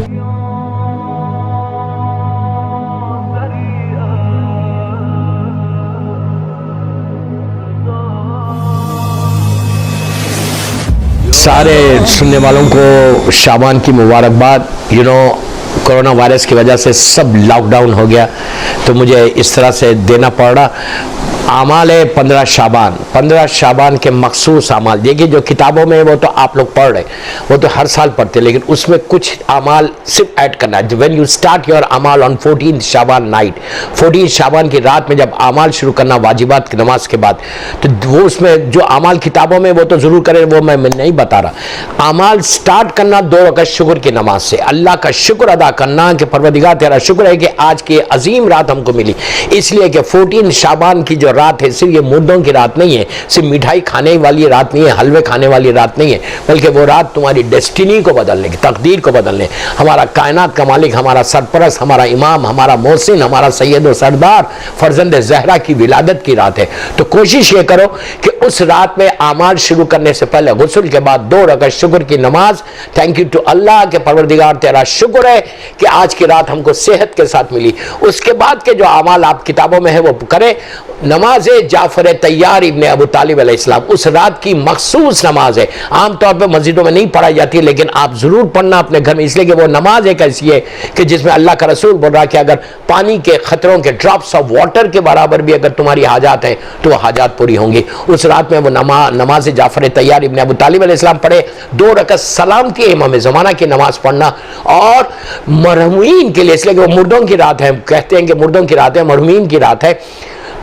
سارے سننے والوں کو شعبان کی مبارکباد. کورونا وائرس کی وجہ سے سب لاک ڈاؤن ہو گیا تو مجھے اس طرح سے دینا پڑ رہا. اعمال 15 شعبان کے مخصوص اعمال. دیکھیے جو کتابوں میں وہ تو آپ لوگ پڑھ رہے, وہ تو ہر سال پڑھتے, لیکن اس میں کچھ اعمال صرف ایڈ کرنا ہے. when you start your اعمال on 14 شعبان night, 14 شعبان کی رات میں جب اعمال شروع کرنا واجبات کی نماز کے بعد, تو وہ اس میں جو اعمال کتابوں میں وہ تو ضرور کریں, وہ میں نہیں بتا رہا. اعمال سٹارٹ کرنا 2 رکعت شکر کی نماز سے, اللہ کا شکر ادا کرنا کہ پروردگار تیرا شکر ہے کہ آج کی عظیم رات ہم کو ملی. اس لیے کہ 14 شعبان کی جو رات ہے صرف یہ مردوں کی رات نہیں ہے, صرف مٹھائی کھانے والی رات نہیں ہے, حلوے کھانے والی رات نہیں ہے, بلکہ وہ رات تمہاری ڈیسٹینی کو بدلنے کی, تقدیر کو بدلنے, ہمارا کائنات کا مالک, ہمارا سرپرست, ہمارا امام, ہمارا محسن, ہمارا سید و سردار فرزند زہرا کی ولادت کی رات ہے. تو کوشش یہ کرو کہ اس رات میں اعمال شروع کرنے سے پہلے غسل کے بعد 2 رکعت شکر کی نماز, تھینک یو ٹو اللہ کہ پروردگار تیرا شکر ہے کہ آج کی رات ہم کو صحت کے ساتھ ملی. اس کے بعد کے جو اعمال آپ کتابوں میں ہے وہ کریں. نماز جعفر طیار ابن ابو طالب علیہ السلام اس رات کی مخصوص نماز ہے. عام طور پہ مسجدوں میں نہیں پڑھائی جاتی, لیکن آپ ضرور پڑھنا اپنے گھر میں, اس لیے کہ وہ نماز ایک ایسی ہے کہ جس میں اللہ کا رسول بول رہا کہ اگر پانی کے خطروں کے ڈراپس آف واٹر کے برابر بھی اگر تمہاری حاجات ہے تو وہ حاجات پوری ہوں گی. اس رات میں وہ نماز جعفر طیار ابن ابو طالب علیہ السلام پڑھے. 2 رکعت سلامتی امام زمانہ کی نماز پڑھنا. اور مرحومین کے لیے, اس لیے کہ وہ مردوں کی رات ہے, کہتے ہیں کہ مردوں کی رات ہے, مرحومین کی رات ہے,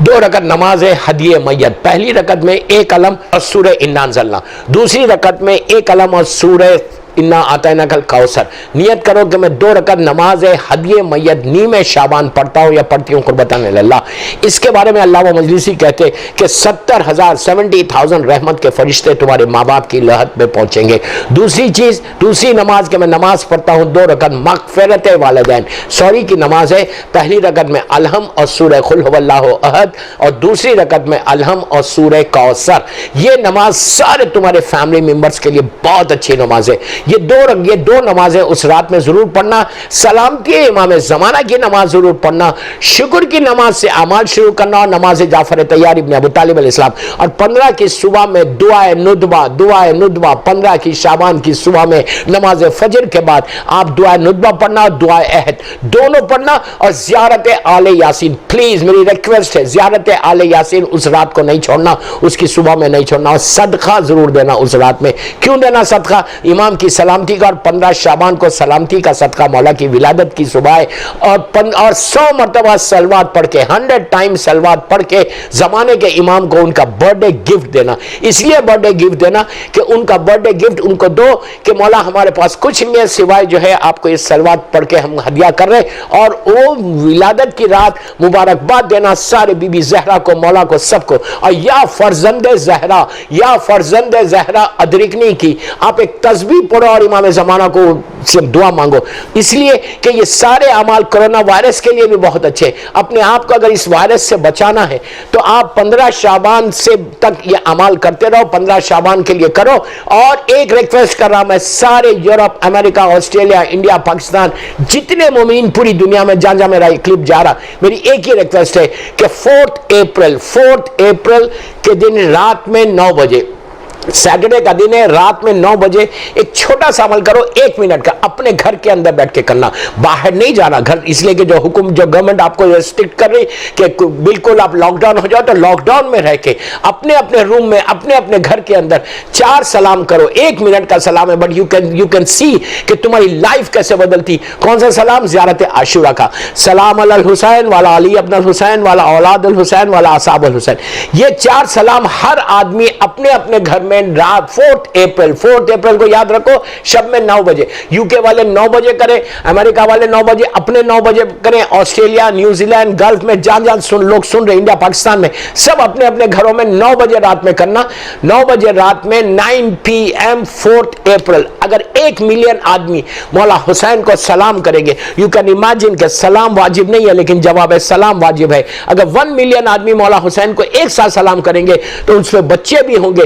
2 رکعت نماز ہے ہدیہ میت. پہلی رکعت میں 1 قلم اور سورہ انا انزلنا, دوسری رکعت میں 1 قلم اور سورہ انا اعطیناک الکوثر. نیت کرو کہ میں 2 رکعت نماز ہدیہ میت نیم شعبان پڑھتا ہوں یا پڑھتی ہوں قربتاً اللہ. اس کے بارے میں علامہ مجلسی کہتے کہ 70,000 رحمت کے فرشتے تمہارے ماں باپ کی لحد میں پہنچیں گے. دوسری نماز کہ میں نماز پڑھتا ہوں 2 رکعت مغفرت والدین, سوری کی نماز ہے. پہلی رکعت میں الحم اور سورہ قل هو اللہ احد, اور دوسری رکعت میں الحم اور سورہ کوثر. یہ نماز سارے تمہارے فیملی ممبرز کے لیے بہت اچھی نماز ہے. یہ دو نمازیں اس رات میں ضرور پڑھنا. سلامتی امام زمانہ کی نماز ضرور پڑھنا. شکر کی نماز سے اعمال شروع کرنا, اور نماز جعفر طیار ابن ابو طالب علیہ السلام. اور 15 کی صبح میں دعائے ندبہ 15 کی شعبان کی صبح میں نماز فجر کے بعد آپ دعائے ندبہ پڑھنا اور دعائے عہد دونوں پڑھنا. اور زیارت آل یاسین, پلیز میری ریکویسٹ ہے, زیارت آل یاسین اس رات کو نہیں چھوڑنا, اس کی صبح میں نہیں چھوڑنا. اور صدقہ ضرور دینا اس رات میں. کیوں دینا صدقہ؟ امام کی سلامتی کا, اور 15 شعبان کو سلامتی کا صدقہ مولا کی ولادت کی صبح ہے. اور 100 مرتبہ سلوات پڑھ کے, 100 ٹائم سلوات پڑھ کے زمانے کے امام کو ان کا برتھ ڈے گفٹ دینا. اس لیے برتھ ڈے گفٹ دینا کہ ان کا برتھ ڈے گفٹ ان کو دو کہ مولا ہمارے پاس کچھ نہیں ہے سوائے جو ہے آپ کو یہ سلوات پڑھ کے ہم ہدیہ کر رہے. اور وہ ولادت کی رات مبارکباد دینا سارے بی بی زہرا کو, مولا کو, سب کو. اور یا فرزند زہرا ادرکنی کی آپ ایک تسبیح پڑھو اور امام زمانہ کو سے دعا مانگو. اس لیے کہ یہ سارے اعمال کرونا وائرس کے لیے بھی بہت اچھے. اپنے آپ کو اگر اس وائرس سے بچانا ہے تو آپ 15 شعبان سے تک یہ اعمال کرتے رہو, 15 شعبان کے لیے کرو. اور ایک ریکویسٹ کر رہا میں سارے یورپ, امریکہ, آسٹریلیا, انڈیا, پاکستان, جتنے مومنین پوری دنیا میں جہاں میرا یہ کلپ جا رہا, میری ایک ہی ریکویسٹ ہے کہ 4 اپریل کے دن رات میں 9 بجے, سیٹرڈے کا دن ہے, رات میں 9 بجے ایک چھوٹا سا عمل کرو, 1 منٹ کا, اپنے گھر کے اندر بیٹھ کے کرنا, باہر نہیں جانا گھر. اس لیے کہ جو گورنمنٹ آپ کو ریسٹرکٹ کر رہی کہ بالکل آپ لاک ڈاؤن ہو جاؤ, تو لاک ڈاؤن میں رہ کے اپنے روم میں اپنے گھر کے اندر 4 سلام کرو. 1 منٹ کا سلام ہے, بٹ یو کین سی کہ تمہاری لائف کیسے بدلتی. کون سا سلام؟ زیارت عاشورہ کا. سلام علی الحسین والا علی ابن الحسین والا اولاد الحسین والا اصحاب الحسین. یہ 4 سلام ہر آدمی اپنے گھر میں رات 4 اپریل کو یاد رکھو, شب میں 9 بجے. یو کے والے 9 بجے کریں, امریکہ والے 9 بجے, اپنے 9 بجے کریں, آسٹریلیا, نیوزی لینڈ, گلف میں جہاں لوگ سن رہے, انڈیا, پاکستان میں, سب اپنے گھروں میں 9 بجے رات میں کرنا. 9 بجے رات میں 9 PM 4 اپریل. اگر 1 ملین آدمی مولا حسین کو سلام کریں گے, یو کین امیجن کہ سلام واجب نہیں ہے لیکن جواب ہے سلام واجب ہے. اگر 1 ملین آدمی مولا حسین کو ایک ساتھ سلام کریں گے تو اس میں بچے بھی ہوں گے,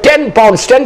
10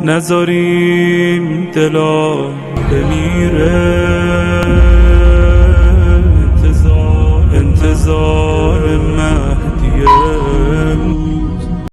نذاریم دلا بمیره